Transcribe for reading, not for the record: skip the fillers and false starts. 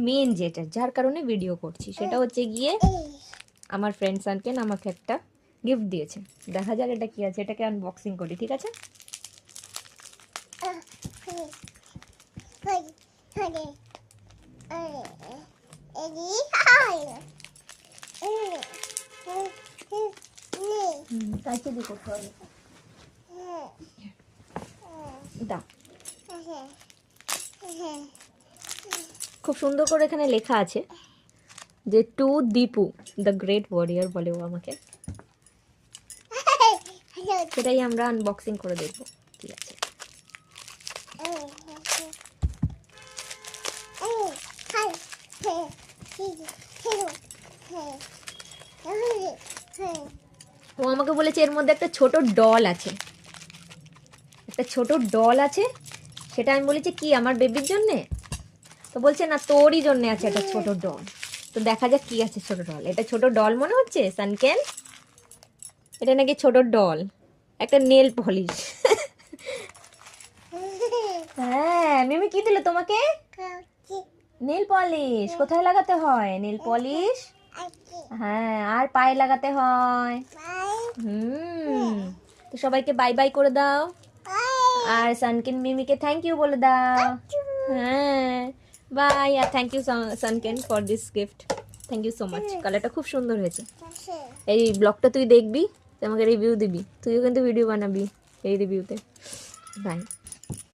Main যেটা যার কারণে ভিডিও করছি সেটা হচ্ছে গিয়ে আমার ফ্রেন্ড সানকেন আমাকে একটা গিফট দিয়েছে। দেখা যাক এটা কি আছে, এটাকে আনবক্সিং করি, ঠিক আছে? কাছে দিয়ে করতে হবে। দাও। খুব সুন্দর করে এখানে লেখা আছে যে to Dipu the great warrior বলে ও আমাকে। সেটাই আমরা আনবক্সিং করে দেখবো কি আছে। ও আমাকে বলেছে এর মধ্যে একটা ছোট ডল আছে, একটা ছোট ডল আছে। সেটা আমি বলেছি কি আমার বেবির জন্যে? তো বলছে না তোরই জন্য আছে একটা ছোট ডল। তো দেখা যাক কি আছে ছোট ডল। এটা ছোট ডল মনে হচ্ছে সানকেন, এটা নাকি ছোট ডল, একটা নেল পলিশ। হ্যাঁ মিমি কি দিল তোমাকে? Nail polish. কোথায় লাগাতে হয় নেল পলিশ? হ্যাঁ আর পায়ে লাগাতে হয়। তো সবাইকে বাই বাই করে দাও, আর সানকেন মিমিকে থ্যাংক ইউ বলে দাও। হ্যাঁ বাই, আর থ্যাংক ইউ সানকেন for this gift. Thank you so much. কালারটা খুব সুন্দর হয়েছে। এই ব্লগটা তুই দেখবি, তুই আমাকে রিভিউ দিবি, তুইও কিন্তু ভিডিও বানাবি এই রিভিউতে। বাই।